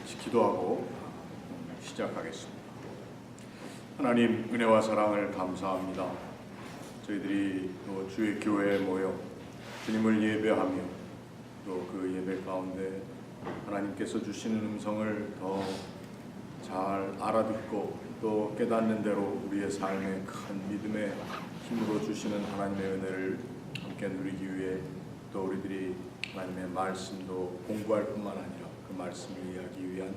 같이 기도하고 시작하겠습니다. 하나님 은혜와 사랑을 감사합니다. 저희들이 또 주의 교회에 모여 주님을 예배하며 또 그 예배 가운데 하나님께서 주시는 음성을 더 잘 알아듣고 또 깨닫는 대로 우리의 삶에 큰 믿음의 힘으로 주시는 하나님의 은혜를 함께 누리기 위해 또 우리들이 하나님의 말씀도 공부할 뿐만 아니라 그 말씀을 이해하기 위한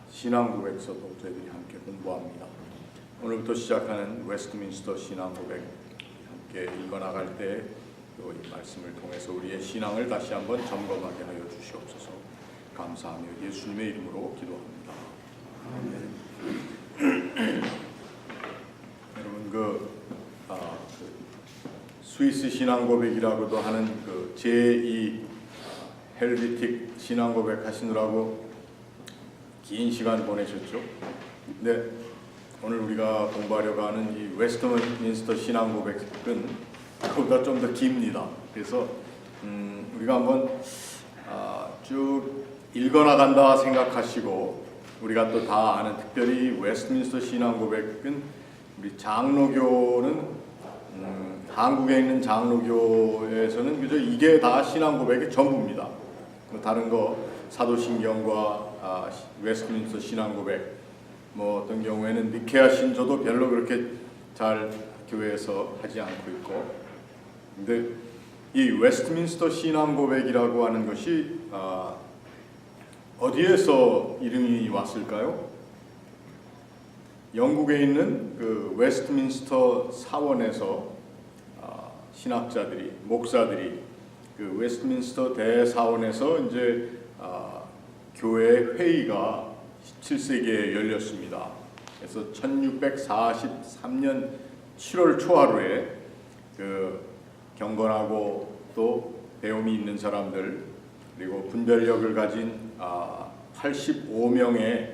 신앙 고백서도 저희들이 함께 공부합니다. 오늘부터 시작하는 웨스트민스터 신앙 고백 함께 읽어나갈 때 또 이 말씀을 통해서 우리의 신앙을 다시 한번 점검하게 하여 주시옵소서. 감사하며 예수님의 이름으로 기도합니다. 여러분 스위스 신앙 고백이라고도 하는 그 제2 헬비틱 신앙 고백 하시느라고 긴 시간 보내셨죠? 근데 오늘 우리가 공부하려고 하는 이 웨스트민스터 신앙 고백은 그보다 좀 더 깁니다. 그래서 우리가 한번 쭉 읽어나간다 생각하시고 우리가 또 다 아는 특별히 웨스트민스터 신앙 고백은 우리 장로교는 한국에 있는 장로교에서는 그저 이게 다 신앙 고백의 전부입니다. 다른 거 사도신경과 웨스트민스터 신앙 고백 뭐 어떤 경우에는 니케아 신조도 별로 그렇게 잘 교회에서 하지 않고 있고, 근데 이 웨스트민스터 신앙 고백이라고 하는 것이 어디에서 이름이 왔을까요? 영국에 있는 그 웨스트민스터 사원에서 신학자들이 목사들이 그 웨스트민스터 대사원에서 이제 교회 회의가 17세기에 열렸습니다. 그래서 1643년 7월 초하루에 그 경건하고 또 배움이 있는 사람들 그리고 분별력을 가진 85명의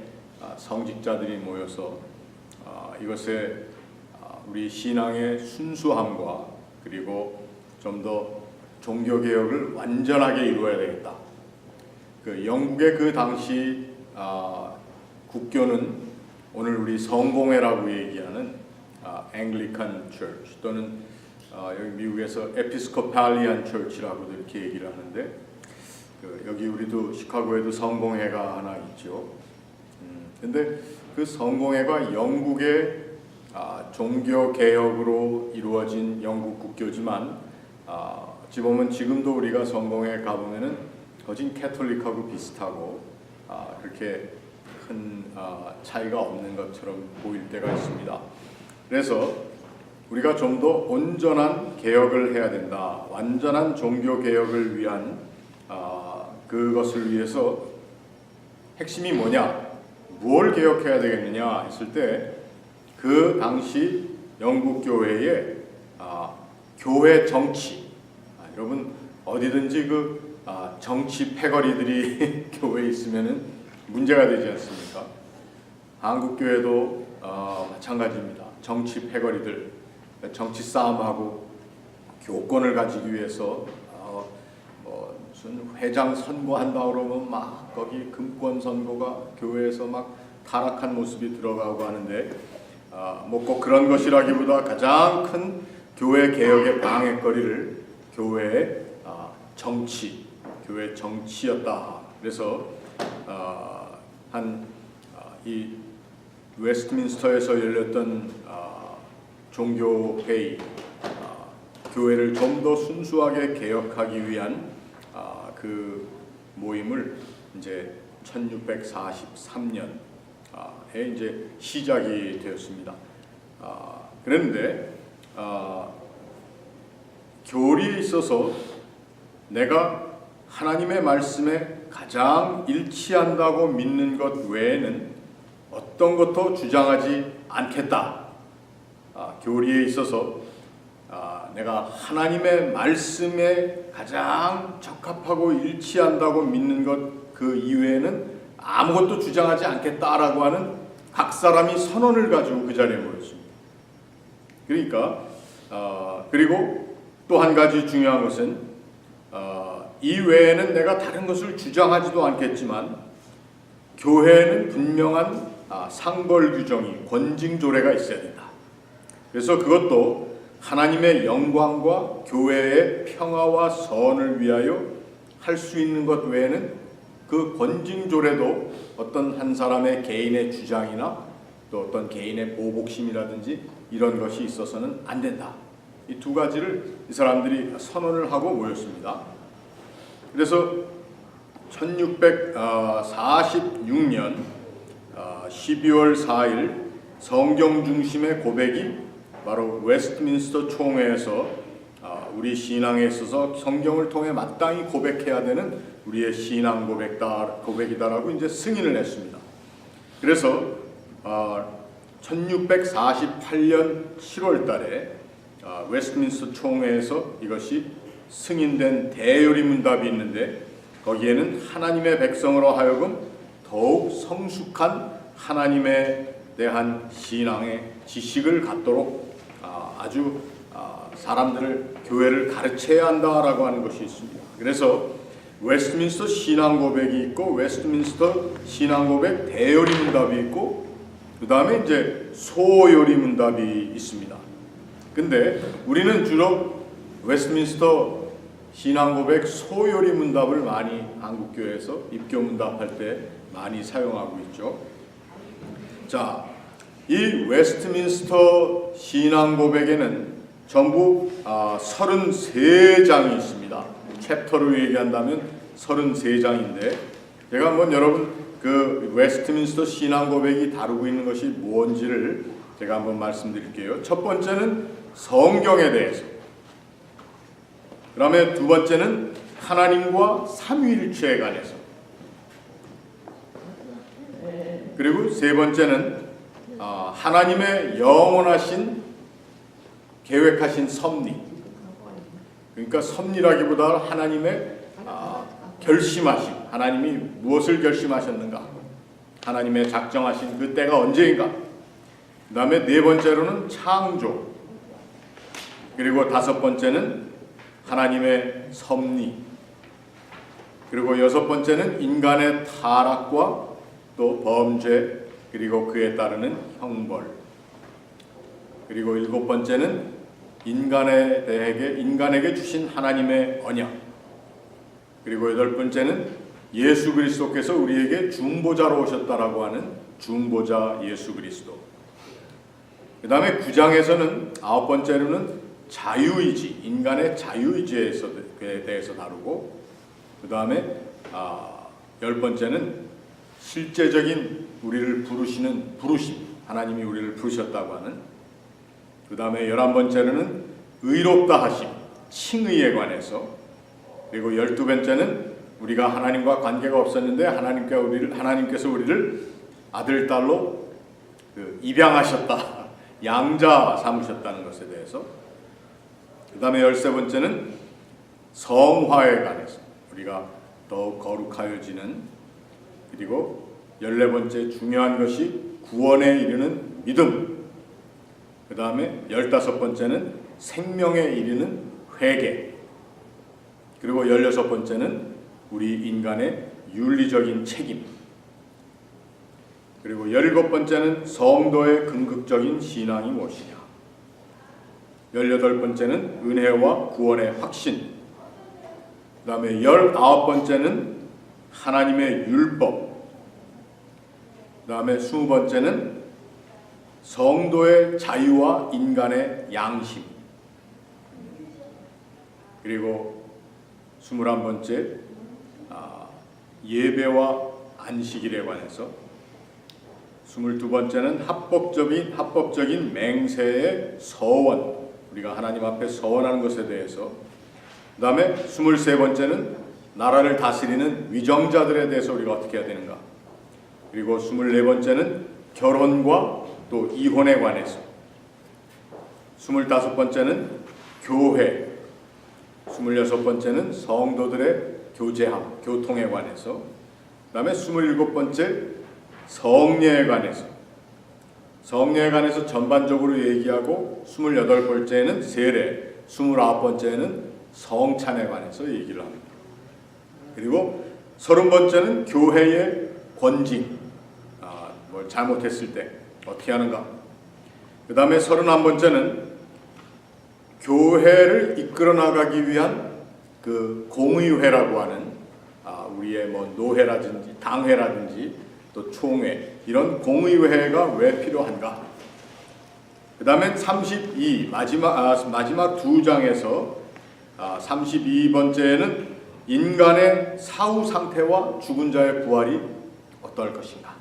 성직자들이 모여서 이것에 우리 신앙의 순수함과 그리고 좀 더 종교개혁을 완전하게 이루어야 되겠다. 그 영국의 그 당시 국교는 오늘 우리 성공회라고 얘기하는 앵글리칸 처치 또는 여기 미국에서 에피스코팔리안 처치라고도 이렇게 얘기를 하는데 여기 우리도 시카고에도 성공회가 하나 있죠. 근데 그 성공회가 영국의 종교개혁으로 이루어진 영국 국교지만 어찌 보면 지금도 우리가 성공회 가보면은 거진 캐톨릭하고 비슷하고 그렇게 큰 차이가 없는 것처럼 보일 때가 있습니다. 그래서 우리가 좀 더 온전한 개혁을 해야 된다. 완전한 종교 개혁을 위한 그것을 위해서 핵심이 뭐냐? 무엇을 개혁해야 되겠느냐 했을 때 그 당시 영국 교회의 교회 정치 여러분 어디든지 그 정치 패거리들이 교회에 있으면은 문제가 되지 않습니까? 한국 교회도 마찬가지입니다. 정치 패거리들 정치 싸움하고 교권을 가지기 위해서 무슨 회장 선거한다 그러면 막 거기 금권 선거가 교회에서 막 타락한 모습이 들어가고 하는데 뭐 꼭 그런 것이라기보다 가장 큰 교회 개혁의 방해거리를 교회의 교회 정치였다. 그래서 이 웨스트민스터에서 열렸던 종교회의, 교회를 좀 더 순수하게 개혁하기 위한 그 모임을 이제 1643년에 이제 시작이 되었습니다. 그런데 교리에 있어서 내가 하나님의 말씀에 가장 일치한다고 믿는 것 외에는 어떤 것도 주장하지 않겠다. 교리에 있어서 내가 하나님의 말씀에 가장 적합하고 일치한다고 믿는 것 그 이외에는 아무것도 주장하지 않겠다라고 하는 각 사람이 선언을 가지고 그 자리에 모였습니다. 그러니까 그리고 또 한 가지 중요한 것은 이 외에는 내가 다른 것을 주장하지도 않겠지만 교회에는 분명한 상벌 규정이 권징조례가 있어야 된다. 그래서 그것도 하나님의 영광과 교회의 평화와 선을 위하여 할 수 있는 것 외에는 그 권징조례도 어떤 한 사람의 개인의 주장이나 또 어떤 개인의 보복심이라든지 이런 것이 있어서는 안 된다. 이 두 가지를 이 사람들이 선언을 하고 모였습니다. 그래서 1646년 12월 4일 성경 중심의 고백이 바로 웨스트민스터 총회에서 우리 신앙에 있어서 성경을 통해 마땅히 고백해야 되는 우리의 신앙 고백이다라고 이제 승인을 했습니다. 그래서 1648년 7월 달에 웨스트민스터 총회에서 이것이 승인된 대요리문답이 있는데 거기에는 하나님의 백성으로 하여금 더욱 성숙한 하나님에 대한 신앙의 지식을 갖도록 아주 사람들을 교회를 가르쳐야 한다라고 하는 것이 있습니다. 그래서 웨스트민스터 신앙 고백이 있고 웨스트민스터 신앙 고백 대요리문답이 있고 그 다음에 이제 소요리문답이 있습니다. 근데 우리는 주로 웨스트민스터 신앙고백 소요리문답을 많이 한국교회에서 입교문답할 때 많이 사용하고 있죠. 자, 이 웨스트민스터 신앙고백에는 전부 33장이 있습니다. 챕터로 얘기한다면 33장인데 제가 한번 여러분 그 웨스트민스터 신앙고백이 다루고 있는 것이 뭔지를 제가 한번 말씀드릴게요. 첫 번째는 성경에 대해서, 그 다음에 두 번째는 하나님과 삼위일체에 관해서, 그리고 세 번째는 하나님의 영원하신 계획하신 섭리, 그러니까 섭리라기보다 하나님의 결심하심, 하나님이 무엇을 결심하셨는가, 하나님의 작정하신 그 때가 언제인가, 그 다음에 네 번째로는 창조, 그리고 다섯 번째는 하나님의 섭리, 그리고 여섯 번째는 인간의 타락과 또 범죄, 그리고 그에 따르는 형벌, 그리고 일곱 번째는 인간에게 주신 하나님의 언약, 그리고 여덟 번째는 예수 그리스도께서 우리에게 중보자로 오셨다라고 하는 중보자 예수 그리스도. 그 다음에 9장에서는 아홉 번째로는 자유의지, 인간의 자유의지에 대해서 다루고, 그 다음에 열 번째는 실제적인 우리를 부르시는 부르심, 하나님이 우리를 부르셨다고 하는, 그 다음에 11번째로는 의롭다 하심, 칭의에 관해서, 그리고 12번째는 우리가 하나님과 관계가 없었는데 하나님께서 우리를 아들, 딸로 입양하셨다, 양자 삼으셨다는 것에 대해서, 그 다음에 13번째는 성화에 관해서 우리가 더욱 거룩하여지는, 그리고 14번째 중요한 것이 구원에 이르는 믿음, 그 다음에 15번째는 생명에 이르는 회개, 그리고 16번째는 우리 인간의 윤리적인 책임, 그리고 17번째는 성도의 궁극적인 신앙이 무엇이냐, 18번째는 은혜와 구원의 확신, 그 다음에 19번째는 하나님의 율법, 그 다음에 20번째는 성도의 자유와 인간의 양심, 그리고 21번째 예배와 안식일에 관해서, 22번째는 합법적인 맹세의 서원, 우리가 하나님 앞에 서원하는 것에 대해서, 그 다음에 23번째는 나라를 다스리는 위정자들에 대해서 우리가 어떻게 해야 되는가, 그리고 24번째는 결혼과 또 이혼에 관해서, 25번째는 교회, 26번째는 성도들의 교제함, 교통에 관해서, 그 다음에 27번째 성례에 관해서 전반적으로 얘기하고, 28번째는 세례, 29번째는 성찬에 관해서 얘기를 합니다. 그리고 30번째는 교회의 권징, 뭘 잘못했을 때 어떻게 하는가. 그 다음에 31번째는 교회를 이끌어 나가기 위한 그 공의회라고 하는 우리의 뭐 노회라든지 당회라든지 또 총회, 이런 공의회가 왜 필요한가. 그 다음에 32 마지막 두 장에서 32번째는 인간의 사후 상태와 죽은 자의 부활이 어떠할 것인가,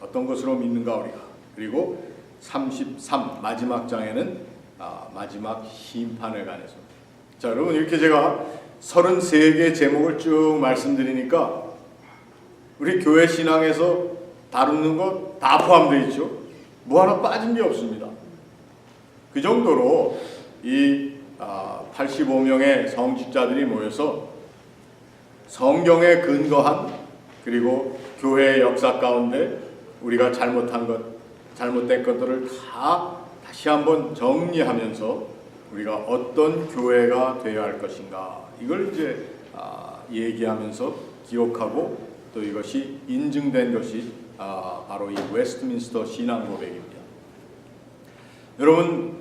어떤 것으로 믿는가 우리가. 그리고 33 마지막 장에는 마지막 심판에 관해서. 자, 여러분, 이렇게 제가 33개 제목을 쭉 말씀드리니까 우리 교회 신앙에서 다루는 것 다 포함되어 있죠. 뭐 하나 빠진 게 없습니다. 그 정도로 이 85명의 성직자들이 모여서 성경에 근거한, 그리고 교회의 역사 가운데 우리가 잘못한 것, 잘못된 것들을 다 다시 한번 정리하면서 우리가 어떤 교회가 되어야 할 것인가, 이걸 이제 얘기하면서 기록하고, 또 이것이 인증된 것이 바로 이 웨스트민스터 신앙 고백입니다. 여러분,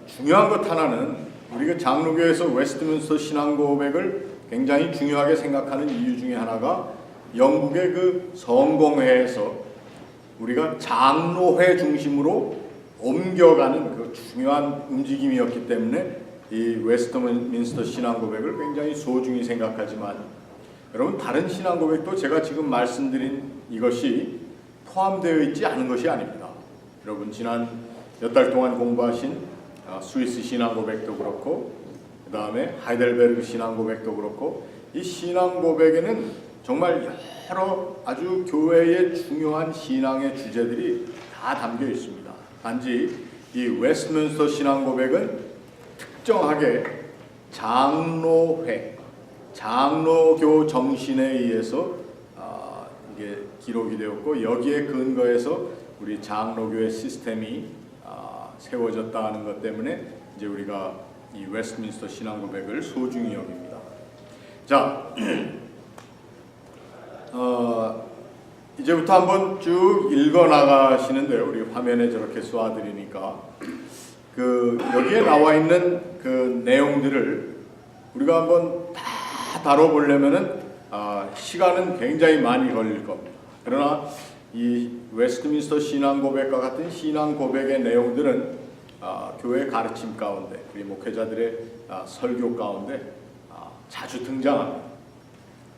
중요한 것 하나는, 우리가 장로교에서 웨스트민스터 신앙 고백을 굉장히 중요하게 생각하는 이유 중에 하나가 영국의 그 성공회에서 우리가 장로회 중심으로 옮겨가는 그 중요한 움직임이었기 때문에 이 웨스트민스터 신앙 고백을 굉장히 소중히 생각하지만, 여러분, 다른 신앙 고백도 제가 지금 말씀드린 이것이 포함되어 있지 않은 것이 아닙니다. 여러분, 지난 몇 달 동안 공부하신 스위스 신앙 고백도 그렇고, 그 다음에 하이델베르그 신앙 고백도 그렇고, 이 신앙 고백에는 정말 여러 아주 교회의 중요한 신앙의 주제들이 다 담겨 있습니다. 단지 이 웨스트민스터 신앙 고백은 특정하게 장로회, 장로교 정신에 의해서 이게 기록이 되었고, 여기에 근거해서 우리 장로교의 시스템이 세워졌다는 것 때문에 이제 우리가 이 웨스트민스터 신앙 고백을 소중히 여깁니다. 자, 이제부터 한번 쭉 읽어 나가시는데요. 우리 화면에 저렇게 쏘아드리니까 여기에 나와 있는 그 내용들을 우리가 한번 다 다뤄보려면은 시간은 굉장히 많이 걸릴 겁니다. 그러나 이 웨스트민스터 신앙 고백과 같은 신앙 고백의 내용들은 교회 가르침 가운데, 우리 목회자들의 설교 가운데 자주 등장합니다.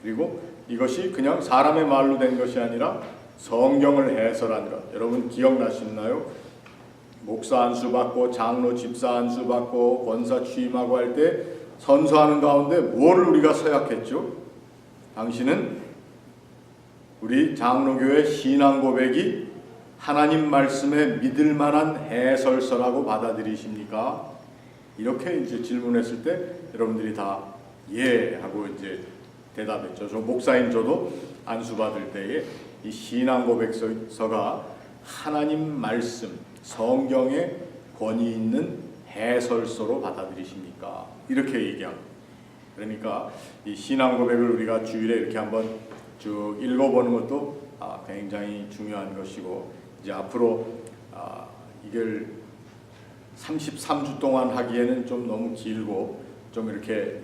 그리고 이것이 그냥 사람의 말로 된 것이 아니라 성경을 해설한 것. 여러분 기억나시나요? 목사 안수 받고 장로 집사 안수 받고 권사 취임하고 할 때 선서하는 가운데 뭐를 우리가 서약했죠? 당신은 우리 장로교의 신앙 고백이 하나님 말씀에 믿을 만한 해설서라고 받아들이십니까? 이렇게 이제 질문했을 때 여러분들이 다 예 하고 이제 대답했죠. 저 목사인 저도 안수 받을 때에 이 신앙 고백서가 하나님 말씀, 성경의 권위 있는 해설서로 받아들이십니까? 이렇게 얘기합니다. 그러니까 이 신앙 고백을 우리가 주일에 이렇게 한번 쭉 읽어보는 것도 굉장히 중요한 것이고, 이제 앞으로 이걸 33주 동안 하기에는 좀 너무 길고 좀 이렇게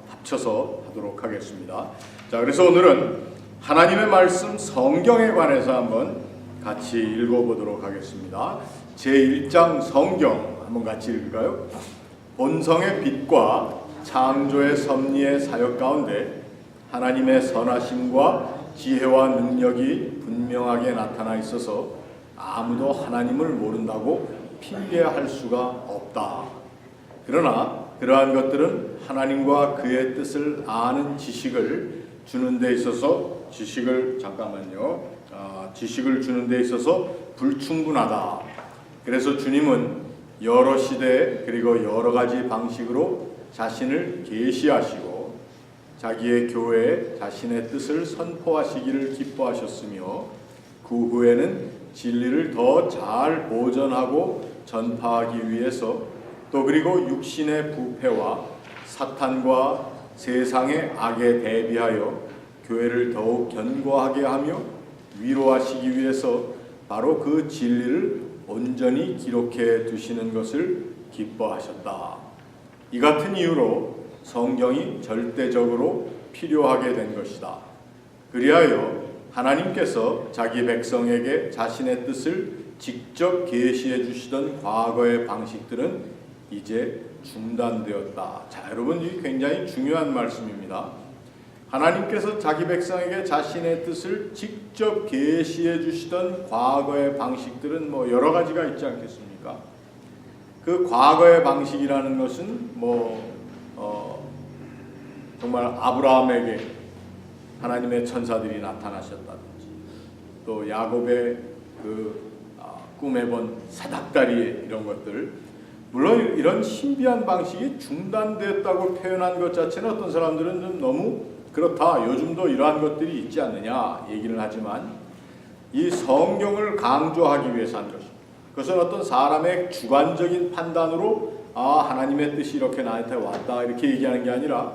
합쳐서 하도록 하겠습니다. 자, 그래서 오늘은 하나님의 말씀 성경에 관해서 한번 같이 읽어보도록 하겠습니다. 제1장 성경 한번 같이 읽을까요? 본성의 빛과 창조의 섭리의 사역 가운데 하나님의 선하심과 지혜와 능력이 분명하게 나타나 있어서 아무도 하나님을 모른다고 핑계할 수가 없다. 그러나 그러한 것들은 하나님과 그의 뜻을 아는 지식을 주는 데 있어서 지식을 주는 데 있어서 불충분하다. 그래서 주님은 여러 시대 그리고 여러 가지 방식으로 자신을 계시하시고 자기의 교회에 자신의 뜻을 선포하시기를 기뻐하셨으며, 그 후에는 진리를 더 잘 보존하고 전파하기 위해서, 또 그리고 육신의 부패와 사탄과 세상의 악에 대비하여 교회를 더욱 견고하게 하며 위로하시기 위해서 바로 그 진리를 온전히 기록해 두시는 것을 기뻐하셨다. 이 같은 이유로 성경이 절대적으로 필요하게 된 것이다. 그리하여 하나님께서 자기 백성에게 자신의 뜻을 직접 계시해 주시던 과거의 방식들은 이제 중단되었다. 자, 여러분, 이게 굉장히 중요한 말씀입니다. 하나님께서 자기 백성에게 자신의 뜻을 직접 계시해 주시던 과거의 방식들은 여러 가지가 있지 않겠습니까? 그 과거의 방식이라는 것은 정말 아브라함에게 하나님의 천사들이 나타나셨다든지, 또 야곱의 꿈에 본 사닥다리 이런 것들, 물론 이런 신비한 방식이 중단되었다고 표현한 것 자체는 어떤 사람들은 좀 너무 그렇다, 요즘도 이러한 것들이 있지 않느냐 얘기를 하지만, 이 성경을 강조하기 위해서 한 것입니다. 그것은 어떤 사람의 주관적인 판단으로 하나님의 뜻이 이렇게 나한테 왔다 이렇게 얘기하는 게 아니라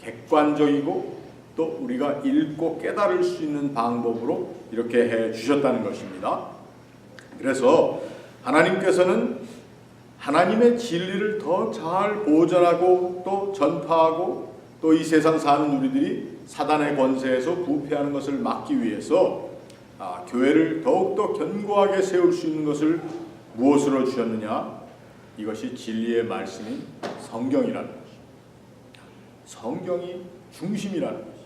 객관적이고 또 우리가 읽고 깨달을 수 있는 방법으로 이렇게 해 주셨다는 것입니다. 그래서 하나님께서는 하나님의 진리를 더 잘 보존하고 또 전파하고 또 이 세상 사는 우리들이 사단의 권세에서 부패하는 것을 막기 위해서 교회를 더욱더 견고하게 세울 수 있는 것을 무엇으로 주셨느냐? 이것이 진리의 말씀인 성경이라는 것입니다. 성경이 중심이라는 것입니다.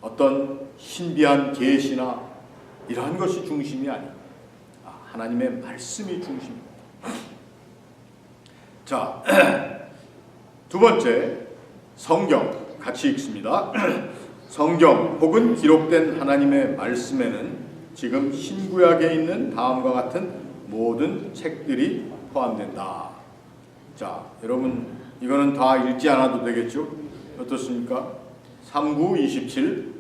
어떤 신비한 계시나 이러한 것이 중심이 아닙니다. 하나님의 말씀이 중심입니다. 자, 두 번째, 성경 같이 읽습니다. 성경 혹은 기록된 하나님의 말씀에는 지금 신구약에 있는 다음과 같은 모든 책들이 포함된다. 자, 여러분, 이거는 다 읽지 않아도 되겠죠? 어떻습니까? 39, 27,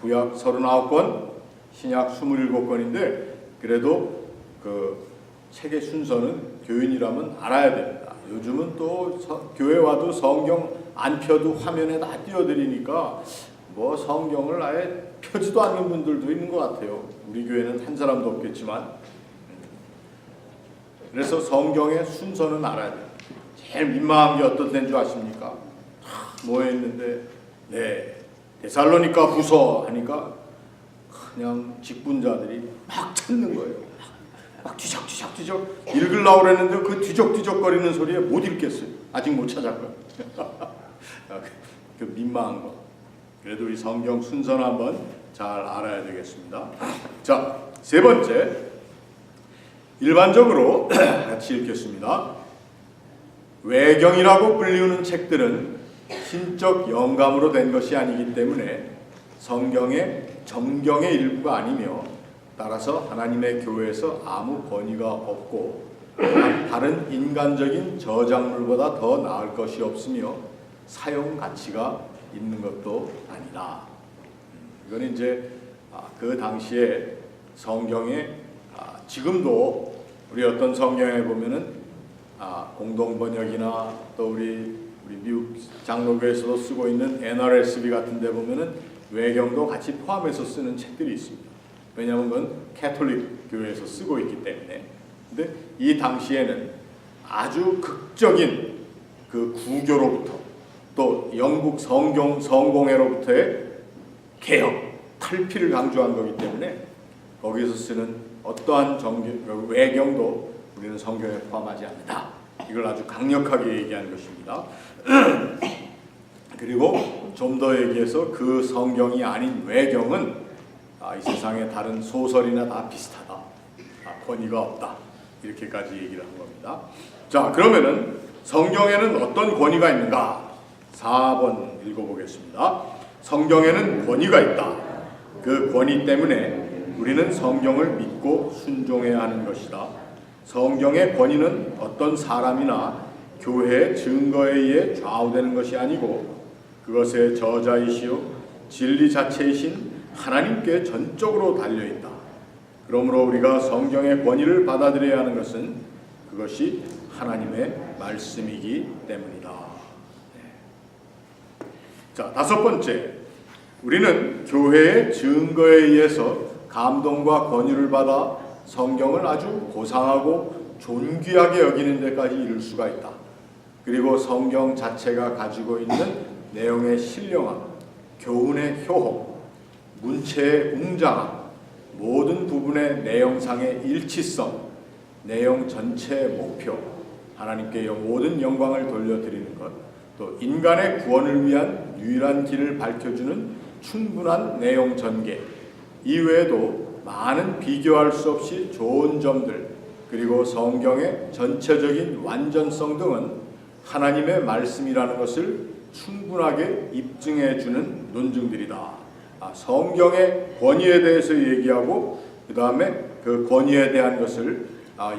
구약 39권, 신약 27권인데 그래도 그 책의 순서는 교인이라면 알아야 됩니다. 요즘은 또 교회 와도 성경 안 펴도 화면에 다 띄워드리니까 성경을 아예 펴지도 않는 분들도 있는 것 같아요. 우리 교회는 한 사람도 없겠지만. 그래서 성경의 순서는 알아야 돼요. 제일 민망한 게 어떤 데인 줄 아십니까? 뭐했는데 데살로니가 후서 하니까 그냥 직분자들이 막 찾는 거예요. 막 뒤적뒤적 읽으려고 그랬는데 그 뒤적뒤적거리는 소리에 못 읽겠어요. 아직 못 찾았고요. 그 민망한 거. 그래도 우리 성경 순서는 한번 잘 알아야 되겠습니다. 자, 세 번째, 일반적으로 같이 읽겠습니다. 외경이라고 불리우는 책들은 신적 영감으로 된 것이 아니기 때문에 성경의 정경의 일부가 아니며 따라서 하나님의 교회에서 아무 권위가 없고 다른 인간적인 저작물보다 더 나을 것이 없으며 사용 가치가 있는 것도 아니다. 이건 이제 그 당시에 성경에 지금도 우리 어떤 성경에 보면은 공동 번역이나 또 우리 미국 장로교에서도 쓰고 있는 NRSV 같은 데 보면은 외경도 같이 포함해서 쓰는 책들이 있습니다. 왜냐하면 그건 캐톨릭 교회에서 쓰고 있기 때문에. 근데 이 당시에는 아주 극적인 그 구교로부터 또 영국 성공회로부터의 개혁, 탈피를 강조한 거기 때문에 거기서 쓰는 어떠한 외경도 우리는 성경에 포함하지 않는다. 이걸 아주 강력하게 얘기하는 것입니다. 그리고 좀 더 얘기해서 그 성경이 아닌 외경은 이 세상의 다른 소설이나 다 비슷하다. 권위가 없다. 이렇게까지 얘기를 한 겁니다. 자, 그러면은 성경에는 어떤 권위가 있는가? 4번 읽어보겠습니다. 성경에는 권위가 있다. 그 권위 때문에 우리는 성경을 믿고 순종해야 하는 것이다. 성경의 권위는 어떤 사람이나 교회의 증거에 의해 좌우되는 것이 아니고 그것의 저자이시요 진리 자체이신 하나님께 전적으로 달려있다. 그러므로 우리가 성경의 권위를 받아들여야 하는 것은 그것이 하나님의 말씀이기 때문이다. 자, 다섯 번째, 우리는 교회의 증거에 의해서 감동과 권유를 받아 성경을 아주 고상하고 존귀하게 여기는 데까지 이를 수가 있다. 그리고 성경 자체가 가지고 있는 내용의 신령함, 교훈의 효험, 문체의 웅장함, 모든 부분의 내용상의 일치성, 내용 전체의 목표, 하나님께 모든 영광을 돌려드리는 것, 또 인간의 구원을 위한 유일한 길을 밝혀주는 충분한 내용 전개, 이외에도 많은 비교할 수 없이 좋은 점들, 그리고 성경의 전체적인 완전성 등은 하나님의 말씀이라는 것을 충분하게 입증해주는 논증들이다. 성경의 권위에 대해서 얘기하고 그 다음에 그 권위에 대한 것을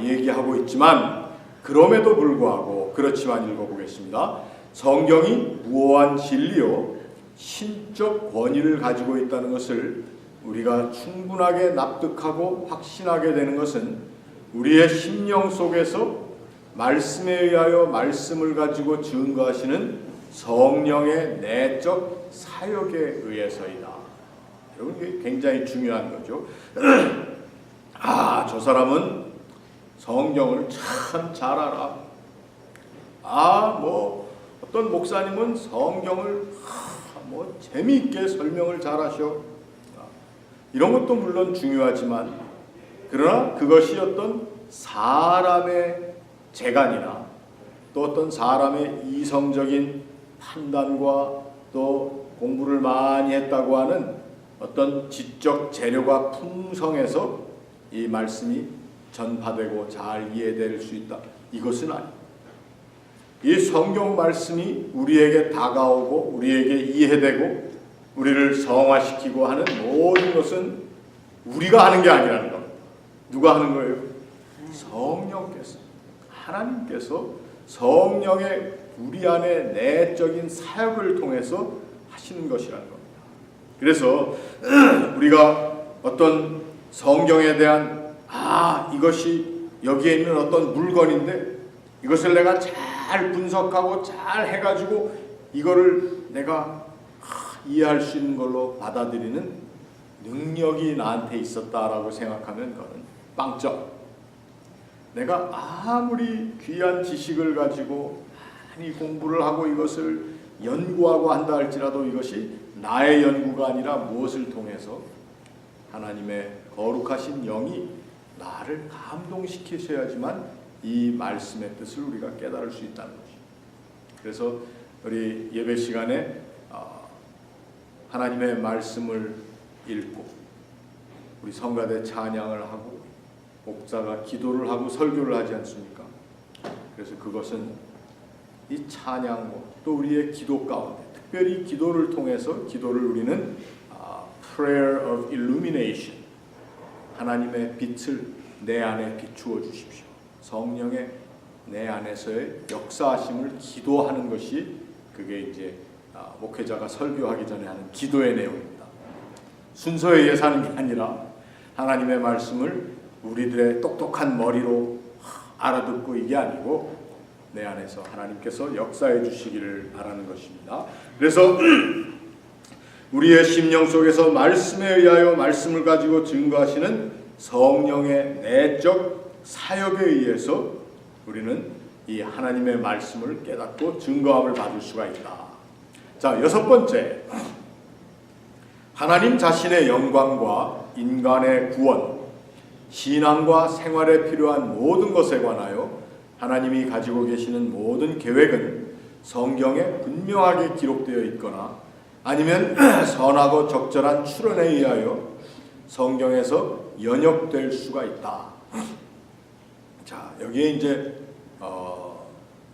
얘기하고 있지만, 그럼에도 불구하고 그렇지만 읽어보겠습니다. 성경이 무오한 진리요 신적 권위를 가지고 있다는 것을 우리가 충분하게 납득하고 확신하게 되는 것은 우리의 심령 속에서 말씀에 의하여 말씀을 가지고 증거하시는 성령의 내적 사역에 의해서이다. 여러분, 이게 굉장히 중요한 거죠. 저 사람은 성경을 참 잘 알아. 어떤 목사님은 성경을 재미있게 설명을 잘 하셔. 이런 것도 물론 중요하지만, 그러나 그것이 어떤 사람의 재간이나 또 어떤 사람의 이성적인 판단과 또 공부를 많이 했다고 하는 어떤 지적 재료가 풍성해서 이 말씀이 전파되고 잘 이해될 수 있다, 이것은 아닙니다. 이 성경 말씀이 우리에게 다가오고 우리에게 이해되고 우리를 성화시키고 하는 모든 것은 우리가 하는 게 아니라는 겁니다. 누가 하는 거예요? 성령께서, 하나님께서 성령의 우리 안에 내적인 사역을 통해서 하시는 것이라는 겁니다. 그래서 우리가 어떤 성경에 대한 이것이 여기에 있는 어떤 물건인데 이것을 내가 잘 분석하고 잘 해가지고 이거를 내가 이해할 수 있는 걸로 받아들이는 능력이 나한테 있었다라고 생각하면 그건 빵점. 내가 아무리 귀한 지식을 가지고 많이 공부를 하고 이것을 연구하고 한다 할지라도 이것이 나의 연구가 아니라 무엇을 통해서 하나님의 거룩하신 영이 나를 감동시키셔야지만 이 말씀의 뜻을 우리가 깨달을 수 있다는 것이죠. 그래서 우리 예배 시간에 하나님의 말씀을 읽고 우리 성가대 찬양을 하고 목사가 기도를 하고 설교를 하지 않습니까? 그래서 그것은 이 찬양과 또 우리의 기도 가운데, 특별히 기도를 통해서 기도를 우리는 prayer of illumination, 하나님의 빛을 내 안에 비추어 주십시오. 성령의 내 안에서의 역사하심을 기도하는 것이 그게 이제 목회자가 설교하기 전에 하는 기도의 내용입니다. 순서에 의해서 하는 게 아니라 하나님의 말씀을 우리들의 똑똑한 머리로 알아듣고 이게 아니고 내 안에서 하나님께서 역사해 주시기를 바라는 것입니다. 그래서 우리의 심령 속에서 말씀에 의하여 말씀을 가지고 증거하시는 성령의 내적 사역에 의해서 우리는 이 하나님의 말씀을 깨닫고 증거함을 받을 수가 있다. 자, 6번째, 하나님 자신의 영광과 인간의 구원, 신앙과 생활에 필요한 모든 것에 관하여 하나님이 가지고 계시는 모든 계획은 성경에 분명하게 기록되어 있거나 아니면 선하고 적절한 추론에 의하여 성경에서 연역될 수가 있다. 자, 여기에 이제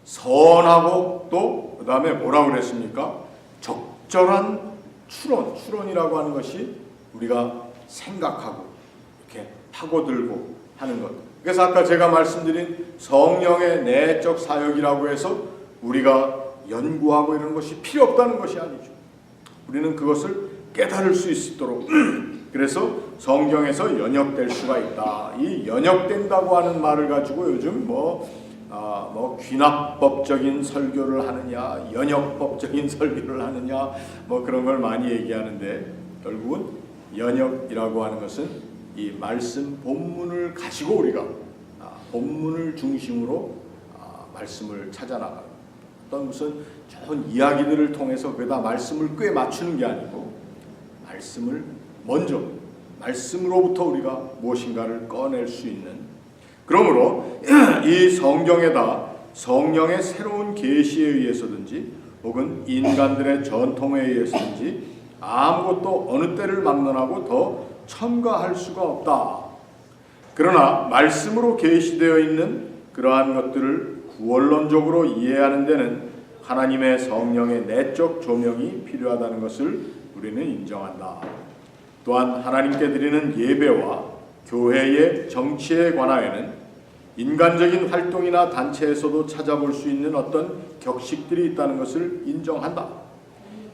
선하고 또 그 다음에 뭐라고 그랬습니까? 적절한 추론이라고 하는 것이 우리가 생각하고 이렇게 파고들고 하는 것. 그래서 아까 제가 말씀드린 성령의 내적 사역이라고 해서 우리가 연구하고 이런 것이 필요 없다는 것이 아니죠. 우리는 그것을 깨달을 수 있도록 그래서 성경에서 연역될 수가 있다. 이 연역된다고 하는 말을 가지고 요즘 뭐 귀납법적인 설교를 하느냐, 연역법적인 설교를 하느냐, 뭐 그런 걸 많이 얘기하는데 결국은 연역이라고 하는 것은 이 말씀 본문을 가지고 우리가 본문을 중심으로 말씀을 찾아나가는 어떤 무슨 좋은 이야기들을 통해서 그다 말씀을 꽤 맞추는 게 아니고 말씀을 먼저 말씀으로부터 우리가 무엇인가를 꺼낼 수 있는, 그러므로 이 성경에다 성령의 새로운 계시에 의해서든지 혹은 인간들의 전통에 의해서든지 아무것도 어느 때를 막론하고 더 첨가할 수가 없다. 그러나 말씀으로 계시되어 있는 그러한 것들을 구원론적으로 이해하는 데는 하나님의 성령의 내적 조명이 필요하다는 것을 우리는 인정한다. 또한 하나님께 드리는 예배와 교회의 정치에 관하여는 인간적인 활동이나 단체에서도 찾아볼 수 있는 어떤 격식들이 있다는 것을 인정한다.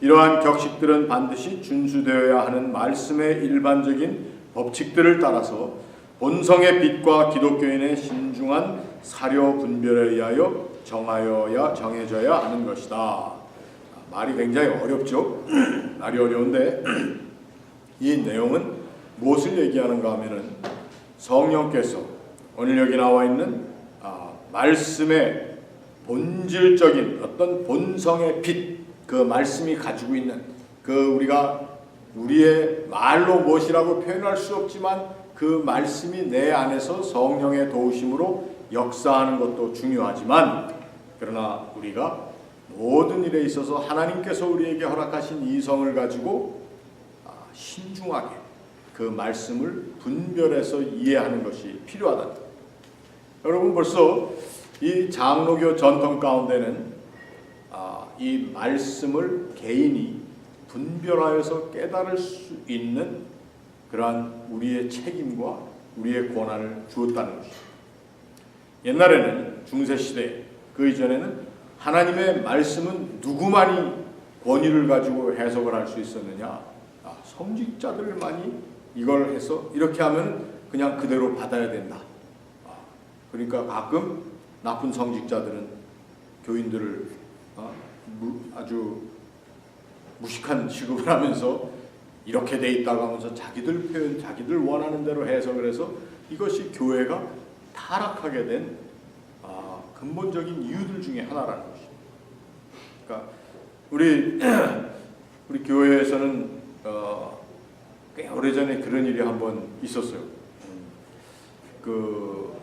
이러한 격식들은 반드시 준수되어야 하는 말씀의 일반적인 법칙들을 따라서 본성의 빛과 기독교인의 신중한 사려 분별에 의하여 정해져야 하는 것이다. 말이 굉장히 어렵죠. 말이 어려운데 이 내용은 무엇을 얘기하는가 하면은 성령께서 오늘 여기 나와 있는 말씀의 본질적인 어떤 본성의 빛, 그 말씀이 가지고 있는 우리가 우리의 말로 무엇이라고 표현할 수 없지만 그 말씀이 내 안에서 성령의 도우심으로 역사하는 것도 중요하지만, 그러나 우리가 모든 일에 있어서 하나님께서 우리에게 허락하신 이성을 가지고 신중하게 그 말씀을 분별해서 이해하는 것이 필요하다. 여러분, 벌써 이 장로교 전통 가운데는 이 말씀을 개인이 분별하여서 깨달을 수 있는 그러한 우리의 책임과 우리의 권한을 주었다는 것입니다. 옛날에는 중세시대, 그 이전에는 하나님의 말씀은 누구만이 권위를 가지고 해석을 할 수 있었느냐? 성직자들만이 이걸 해서 이렇게 하면 그냥 그대로 받아야 된다. 그러니까 가끔 나쁜 성직자들은 교인들을 아주 무식한 취급을 하면서 이렇게 돼 있다고 하면서 자기들 표현, 자기들 원하는 대로 해석을 해서 이것이 교회가 타락하게 된 근본적인 이유들 중에 하나라는 것입니다. 그러니까 우리 교회에서는 꽤 오래전에 그런 일이 한번 있었어요. 그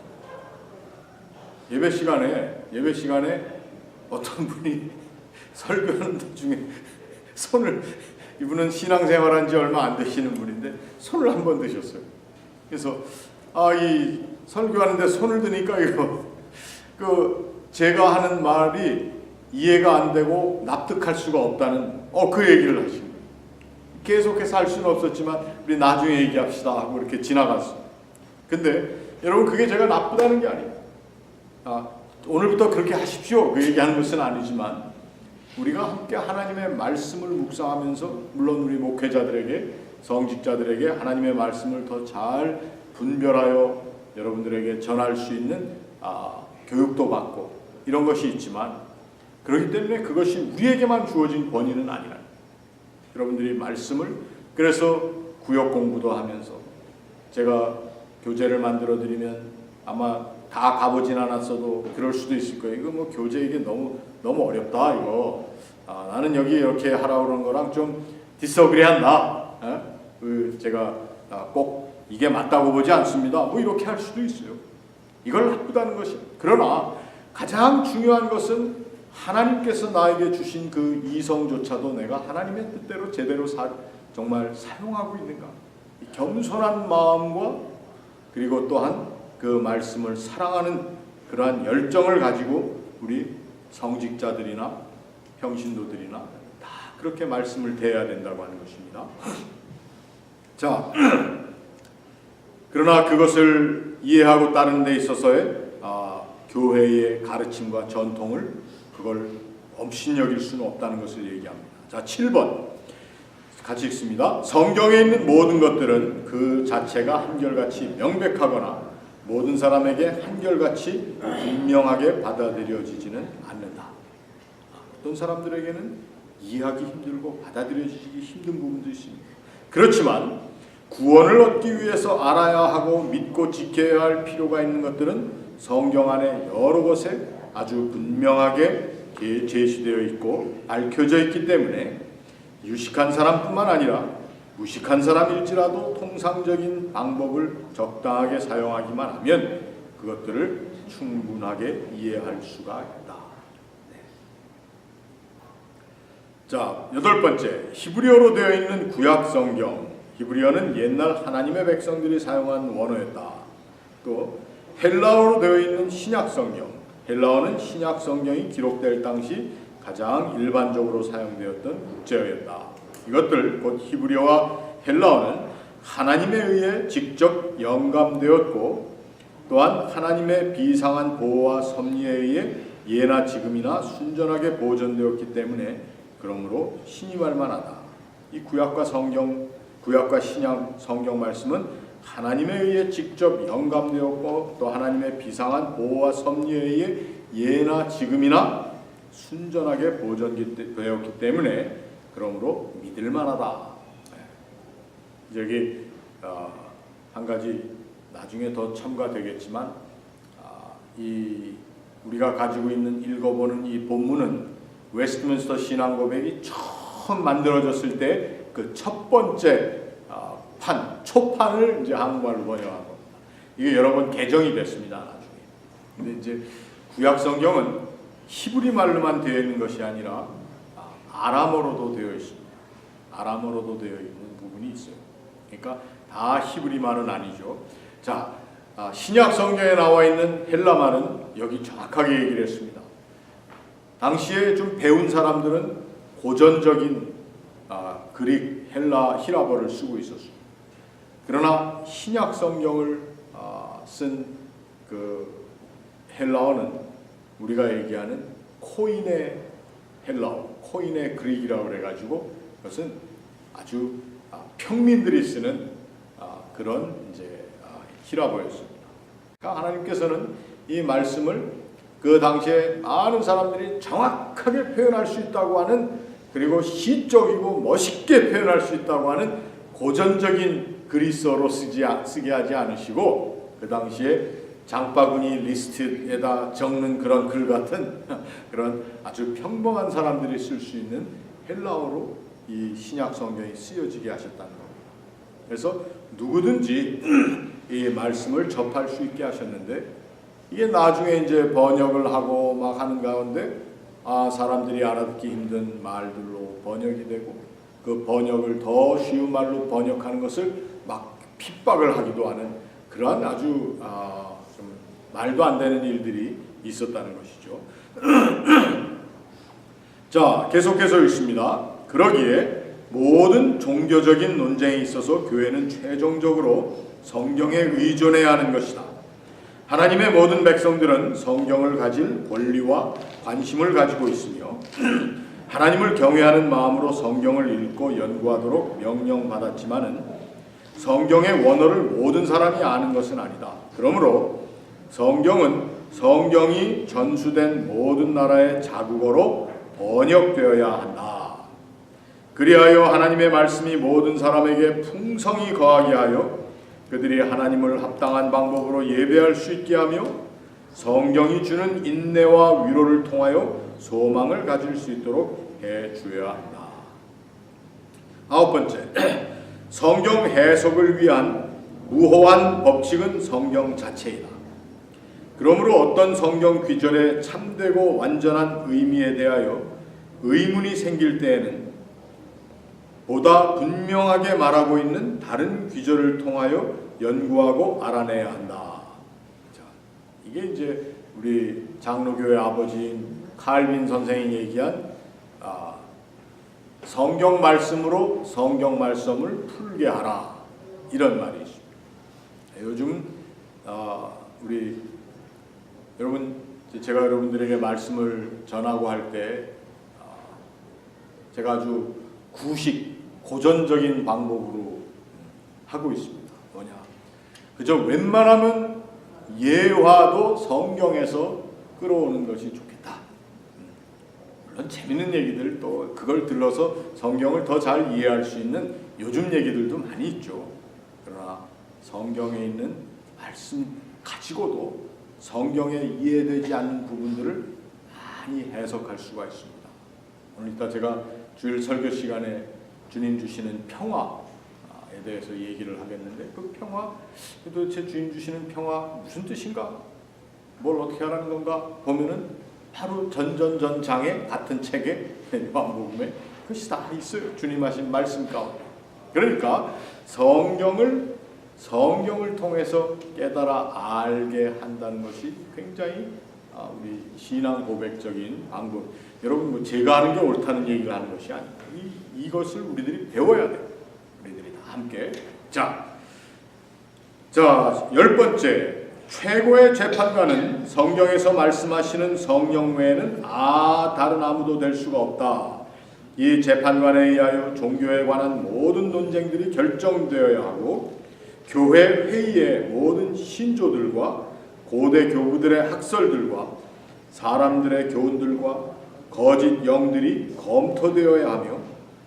예배 시간에 어떤 분이 설교하는 도중에 이분은 신앙생활한 지 얼마 안 되시는 분인데 손을 한번 드셨어요. 그래서 이 설교하는데 손을 드니까 제가 하는 말이 이해가 안 되고 납득할 수가 없다는 그 얘기를 하신 거예요. 계속해서 할 수는 없었지만 우리 나중에 얘기합시다 하고 이렇게 지나갔어요. 근데 여러분, 그게 제가 나쁘다는 게 아니에요. 오늘부터 그렇게 하십시오 그 얘기하는 것은 아니지만, 우리가 함께 하나님의 말씀을 묵상하면서 물론 우리 목회자들에게, 성직자들에게 하나님의 말씀을 더 잘 분별하여 여러분들에게 전할 수 있는 교육도 받고 이런 것이 있지만, 그렇기 때문에 그것이 우리에게만 주어진 권위는 아니라 여러분들이 말씀을, 그래서 구역 공부도 하면서 제가 교재를 만들어 드리면 아마 다 가보진 않았어도 그럴 수도 있을 거예요. 이거 뭐 교재 이게 너무 어렵다 이거. 나는 여기 이렇게 하라고 그러는 거랑 좀 디서그리 한다. 제가 꼭 이게 맞다고 보지 않습니다. 뭐 이렇게 할 수도 있어요. 이걸 나쁘다는 것이. 그러나 가장 중요한 것은 하나님께서 나에게 주신 그 이성조차도 내가 하나님의 뜻대로 제대로 정말 사용하고 있는가. 겸손한 마음과 그리고 또한 그 말씀을 사랑하는 그러한 열정을 가지고 우리 성직자들이나 평신도들이나 다 그렇게 말씀을 대해야 된다고 하는 것입니다. 자, 그러나 그것을 이해하고 따르는 데 있어서의 교회의 가르침과 전통을 그걸 업신여길 수는 없다는 것을 얘기합니다. 자, 7번 같이 읽습니다. 성경에 있는 모든 것들은 그 자체가 한결같이 명백하거나 모든 사람에게 한결같이 분명하게 받아들여지지는 않는다. 어떤 사람들에게는 이해하기 힘들고 받아들여지기 힘든 부분도 있습니다. 그렇지만 구원을 얻기 위해서 알아야 하고 믿고 지켜야 할 필요가 있는 것들은 성경 안에 여러 곳에 아주 분명하게 제시되어 있고 밝혀져 있기 때문에 유식한 사람뿐만 아니라 무식한 사람일지라도 통상적인 방법을 적당하게 사용하기만 하면 그것들을 충분하게 이해할 수가 있다. 자, 8번째, 히브리어로 되어 있는 구약 성경. 히브리어는 옛날 하나님의 백성들이 사용한 원어였다. 또 헬라어로 되어 있는 신약 성경. 헬라어는 신약 성경이 기록될 당시 가장 일반적으로 사용되었던 국제어였다. 이것들 곧 히브리어와 헬라어는 하나님에 의해 직접 영감되었고 또한 하나님의 비상한 보호와 섭리에 의해 예나 지금이나 순전하게 보존되었기 때문에 그러므로 신임할 만하다. 이 구약과 신약 성경 말씀은 하나님에 의해 직접 영감되었고 또 하나님의 비상한 보호와 섭리에 의해 예나 지금이나 순전하게 보존되었기 때문에 그러므로 믿을 만하다. 여기 한 가지 나중에 더 첨가되겠지만 이 우리가 가지고 있는 읽어보는 이 본문은 웨스트민스터 신앙고백이 처음 만들어졌을 때 그 첫 번째 초판을 이제 한국말로 번역한 겁니다. 이게 여러 번 개정이 됐습니다. 나중에. 근데 이제 구약 성경은 히브리 말로만 되어 있는 것이 아니라 아람어로도 되어 있습니다. 아람어로도 되어 있는 부분이 있어요. 그러니까 다 히브리 말은 아니죠. 자, 신약 성경에 나와 있는 헬라 말은 여기 정확하게 얘기를 했습니다. 당시에 좀 배운 사람들은 고전적인 그릭, 헬라, 히라버를 쓰고 있었습니다. 그러나 신약 성경을 쓴 그 헬라어는 우리가 얘기하는 코인의 헬라어, 코인의 그릭이라고 그래가지고 그것은 아주 평민들이 쓰는 그런 이제 히라버였습니다. 그러니까 하나님께서는 이 말씀을 그 당시에 많은 사람들이 정확하게 표현할 수 있다고 하는 그리고 시적이고 멋있게 표현할 수 있다고 하는 고전적인 그리스어로 쓰게 하지 않으시고 그 당시에 장바구니 리스트에다 적는 그런 글 같은 그런 아주 평범한 사람들이 쓸 수 있는 헬라어로 이 신약 성경이 쓰여지게 하셨다는 겁니다. 그래서 누구든지 이 말씀을 접할 수 있게 하셨는데 이게 나중에 이제 번역을 하고 막 하는 가운데 사람들이 알아듣기 힘든 말들로 번역이 되고 그 번역을 더 쉬운 말로 번역하는 것을 막 핍박을 하기도 하는 그러한 아주 좀 말도 안 되는 일들이 있었다는 것이죠. 자, 계속해서 읽습니다. 그러기에 모든 종교적인 논쟁에 있어서 교회는 최종적으로 성경에 의존해야 하는 것이다. 하나님의 모든 백성들은 성경을 가질 권리와 관심을 가지고 있으며 하나님을 경외하는 마음으로 성경을 읽고 연구하도록 명령받았지만은 성경의 원어를 모든 사람이 아는 것은 아니다. 그러므로 성경은 성경이 전수된 모든 나라의 자국어로 번역되어야 한다. 그리하여 하나님의 말씀이 모든 사람에게 풍성히 거하게 하여 그들이 하나님을 합당한 방법으로 예배할 수 있게 하며 성경이 주는 인내와 위로를 통하여 소망을 가질 수 있도록 해주어야 한다. 9번째, 성경 해석을 위한 무호한 법칙은 성경 자체이다. 그러므로 어떤 성경 귀절의 참되고 완전한 의미에 대하여 의문이 생길 때에는 보다 분명하게 말하고 있는 다른 귀절을 통하여 연구하고 알아내야 한다. 자, 이게 이제 우리 장로교회 아버지인 칼빈 선생이 얘기한 성경 말씀으로 성경 말씀을 풀게 하라 이런 말이 있습니다. 요즘 우리 여러분 제가 여러분들에게 말씀을 전하고 할 때 제가 아주 구식 고전적인 방법으로 하고 있습니다. 뭐냐? 그저 웬만하면 예화도 성경에서 끌어오는 것이 좋겠다. 물론 재밌는 얘기들 또 그걸 들러서 성경을 더 잘 이해할 수 있는 요즘 얘기들도 많이 있죠. 그러나 성경에 있는 말씀 가지고도 성경에 이해되지 않는 부분들을 많이 해석할 수가 있습니다. 오늘 이따 제가 주일 설교 시간에 주님 주시는 평화에 대해서 얘기를 하겠는데, 그 평화, 도대체 주님 주시는 평화 무슨 뜻인가? 뭘 어떻게 하라는 건가? 보면은 바로 전전전장의 같은 책에 요한복음에 그것이 다 있어요. 주님 하신 말씀 가운데. 그러니까 성경을 통해서 깨달아 알게 한다는 것이 굉장히 우리 신앙 고백적인 방법. 여러분, 뭐 제가 하는 게 옳다는 얘기를 하는 것이 아니에요. 이것을 우리들이 배워야 돼요. 우리들이 다 함께. 자, 10번째. 최고의 재판관은 성경에서 말씀하시는 성령 외에는 다른 아무도 될 수가 없다. 이 재판관에 의하여 종교에 관한 모든 논쟁들이 결정되어야 하고, 교회 회의의 모든 신조들과 고대 교부들의 학설들과 사람들의 교훈들과 거짓 영들이 검토되어야 하며,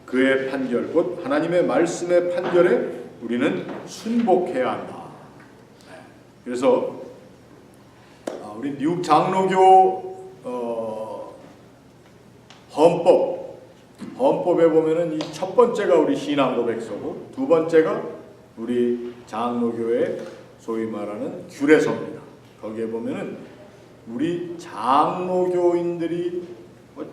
그의 판결, 곧 하나님의 말씀의 판결에 우리는 순복해야 한다. 그래서 우리 미국 장로교 헌법에 보면은 이 첫 번째가 우리 신앙 고백서고, 두 번째가 우리 장로교의 소위 말하는 규례서입니다. 거기에 보면은 우리 장로교인들이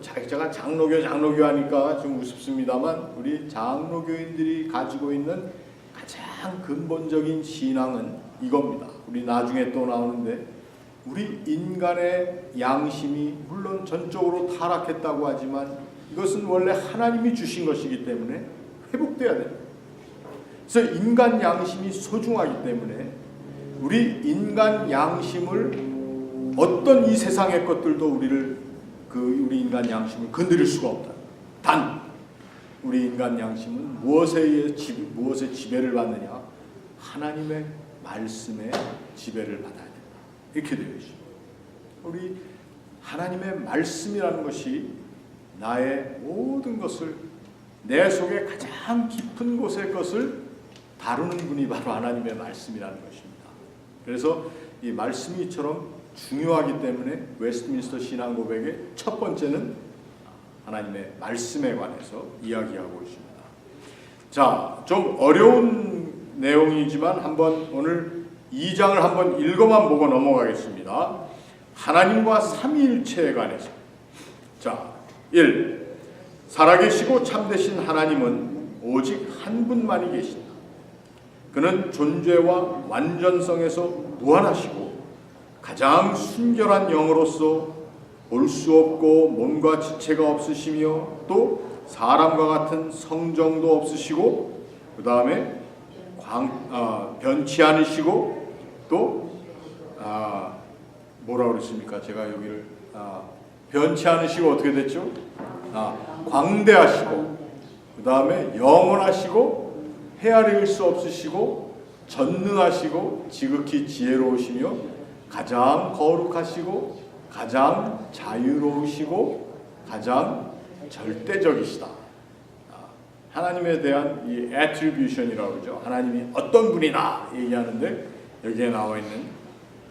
제가 장로교 하니까 좀 우습습니다만, 우리 장로교인들이 가지고 있는 가장 근본적인 신앙은 이겁니다. 우리 나중에 또 나오는데, 우리 인간의 양심이 물론 전적으로 타락했다고 하지만 이것은 원래 하나님이 주신 것이기 때문에 회복돼야 됩니다. 그래서 인간 양심이 소중하기 때문에 우리 인간 양심을 어떤 이 세상의 것들도 우리 인간 양심을 건드릴 수가 없다. 단 우리 인간 양심은 무엇의 지배를 받느냐? 하나님의 말씀의 지배를 받아야 된다. 이렇게 되어 있습니다. 우리 하나님의 말씀이라는 것이 나의 모든 것을, 내 속에 가장 깊은 곳의 것을 다루는 분이 바로 하나님의 말씀이라는 것입니다. 그래서 이 말씀이 이처럼 중요하기 때문에 웨스트민스터 신앙 고백의 첫 번째는 하나님의 말씀에 관해서 이야기하고 있습니다. 자, 좀 어려운 내용이지만 오늘 2장을 한번 읽어만 보고 넘어가겠습니다. 하나님과 삼위일체에 관해서. 자, 1. 살아계시고 참되신 하나님은 오직 한 분만이 계신다. 그는 존재와 완전성에서 무한하시고 가장 순결한 영으로서 볼 수 없고 몸과 지체가 없으시며, 또 사람과 같은 성정도 없으시고, 그 다음에 변치 않으시고, 또 뭐라고 그랬습니까? 제가 여기를 변치 않으시고 어떻게 됐죠? 광대하시고, 그 다음에 영원하시고, 헤아릴 수 없으시고, 전능하시고, 지극히 지혜로우시며, 가장 거룩하시고, 가장 자유로우시고, 가장 절대적이시다. 하나님에 대한 이 attribution이라고 그러죠. 하나님이 어떤 분이나 얘기하는데, 여기에 나와 있는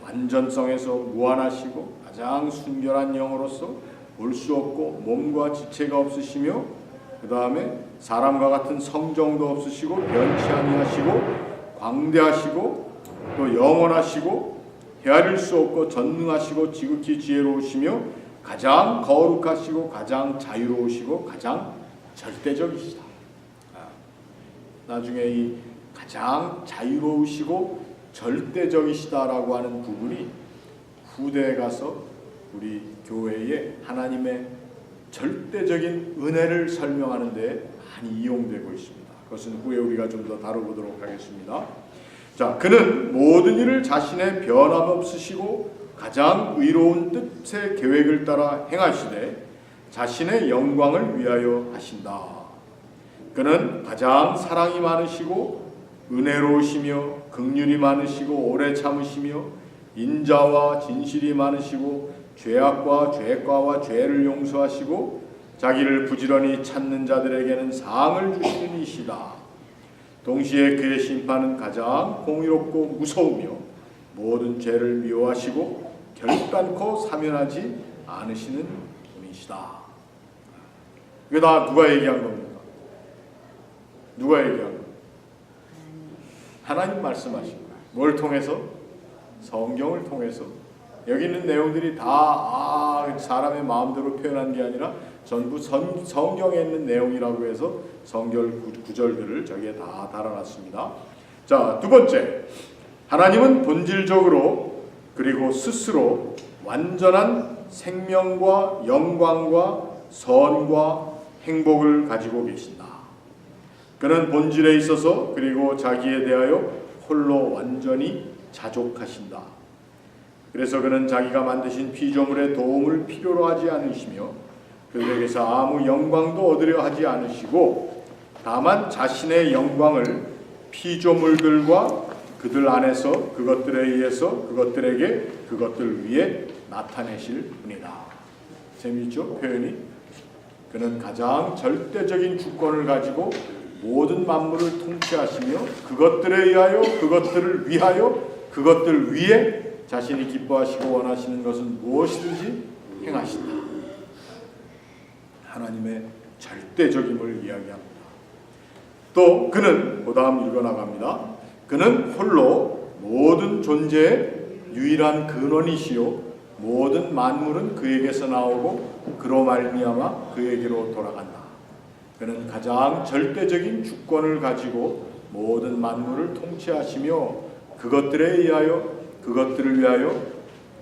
완전성에서 무한하시고 가장 순결한 영으로서 볼 수 없고 몸과 지체가 없으시며, 그 다음에 사람과 같은 성정도 없으시고 변치 아니하시고 광대하시고 또 영원하시고 헤아릴 수 없고 전능하시고 지극히 지혜로우시며 가장 거룩하시고 가장 자유로우시고 가장 절대적이시다. 나중에 이 가장 자유로우시고 절대적이시다라고 하는 부분이 후대에 가서 우리 교회에 하나님의 절대적인 은혜를 설명하는 데 많이 이용되고 있습니다. 그것은 후에 우리가 좀 더 다뤄보도록 하겠습니다. 자, 그는 모든 일을 자신의 변함없으시고 가장 의로운 뜻의 계획을 따라 행하시되 자신의 영광을 위하여 하신다. 그는 가장 사랑이 많으시고 은혜로우시며 긍휼이 많으시고 오래 참으시며 인자와 진실이 많으시고 죄악과 죄과와 죄를 용서하시고 자기를 부지런히 찾는 자들에게는 상을 주시는 이시다. 동시에 그의 심판은 가장 공의롭고 무서우며 모든 죄를 미워하시고 결단코 사면하지 않으시는 분이시다. 이게 다 누가 얘기한 겁니까? 누가 얘기한 겁니까? 하나님 말씀하신 거예요. 뭘 통해서? 성경을 통해서. 여기 있는 내용들이 다 사람의 마음대로 표현한 게 아니라 전부 성경에 있는 내용이라고 해서 성경 구절들을 저기에 다 달아놨습니다. 자, 두 번째, 하나님은 본질적으로 그리고 스스로 완전한 생명과 영광과 선과 행복을 가지고 계신다. 그는 본질에 있어서 그리고 자기에 대하여 홀로 완전히 자족하신다. 그래서 그는 자기가 만드신 피조물의 도움을 필요로 하지 않으시며 그들에게서 아무 영광도 얻으려 하지 않으시고 다만 자신의 영광을 피조물들과 그들 안에서 그것들에 의해서 그것들에게 그것들 위에 나타내실 분이다. 재미있죠? 표현이. 그는 가장 절대적인 주권을 가지고 모든 만물을 통치하시며 그것들에 의하여 그것들을 위하여 그것들 위에 자신이 기뻐하시고 원하시는 것은 무엇이든지 행하신다. 하나님의 절대적임을 이야기합니다. 또 그는 그 다음 읽어나갑니다. 그는 홀로 모든 존재의 유일한 근원이시요 모든 만물은 그에게서 나오고 그로 말미암아 그에게로 돌아간다. 그는 가장 절대적인 주권을 가지고 모든 만물을 통치하시며 그것들에 의하여 그것들을 위하여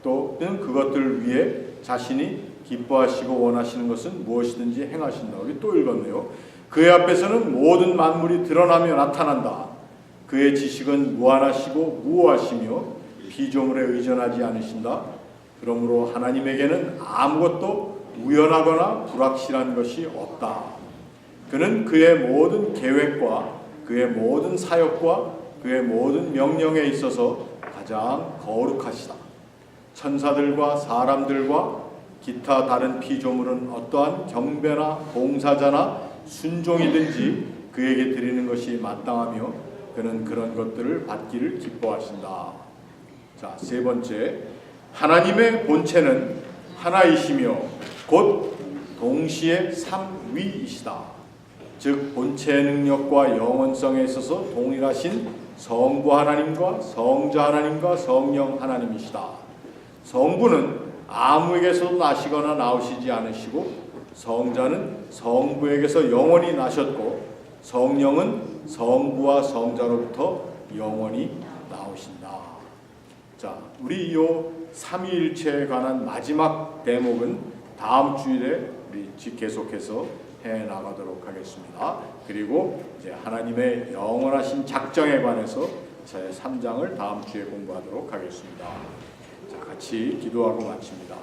또는 그것들을 위해 자신이 기뻐하시고 원하시는 것은 무엇이든지 행하신다. 우리 또 읽었네요. 그의 앞에서는 모든 만물이 드러나며 나타난다. 그의 지식은 무한하시고 무오하시며 피조물에 의존하지 않으신다. 그러므로 하나님에게는 아무것도 우연하거나 불확실한 것이 없다. 그는 그의 모든 계획과 그의 모든 사역과 그의 모든 명령에 있어서 가장 거룩하시다. 천사들과 사람들과 기타 다른 피조물은 어떠한 경배나 봉사자나 순종이든지 그에게 드리는 것이 마땅하며 그는 그런 것들을 받기를 기뻐하신다. 자, 세 번째, 하나님의 본체는 하나이시며 곧 동시에 삼위이시다. 즉 본체의 능력과 영원성에 있어서 동일하신 성부 하나님과 성자 하나님과 성령 하나님이시다. 성부는 아무에게서도 나시거나 나오시지 않으시고 성자는 성부에게서 영원히 나셨고 성령은 성부와 성자로부터 영원히 나오신다. 자, 우리 이 삼위일체에 관한 마지막 대목은 다음 주일에 우리 계속해서 해 나가도록 하겠습니다. 그리고 이제 하나님의 영원하신 작정에 관해서 제 3장을 다음 주에 공부하도록 하겠습니다. 자, 같이 기도하고 마칩니다.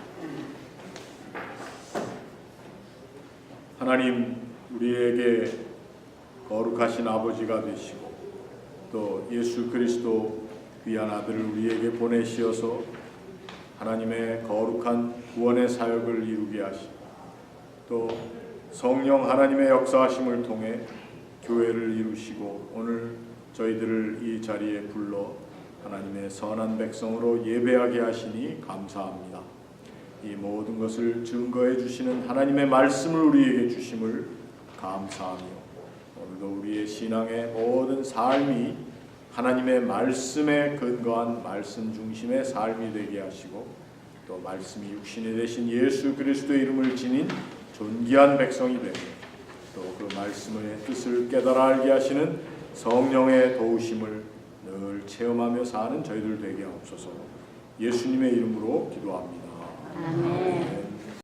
하나님, 우리에게 거룩하신 아버지가 되시고 또 예수 그리스도 귀한 아들을 우리에게 보내시어서 하나님의 거룩한 구원의 사역을 이루게 하시고 또 성령 하나님의 역사하심을 통해 교회를 이루시고 오늘 저희들을 이 자리에 불러 하나님의 선한 백성으로 예배하게 하시니 감사합니다. 이 모든 것을 증거해 주시는 하나님의 말씀을 우리에게 주심을 감사하며 오늘도 우리의 신앙의 모든 삶이 하나님의 말씀에 근거한 말씀 중심의 삶이 되게 하시고 또 말씀이 육신이 되신 예수 그리스도의 이름을 지닌 존귀한 백성이 되고 또 그 말씀의 뜻을 깨달아 알게 하시는 성령의 도우심을 늘 체험하며 사는 저희들 되게 하옵소서. 예수님의 이름으로 기도합니다. 아멘.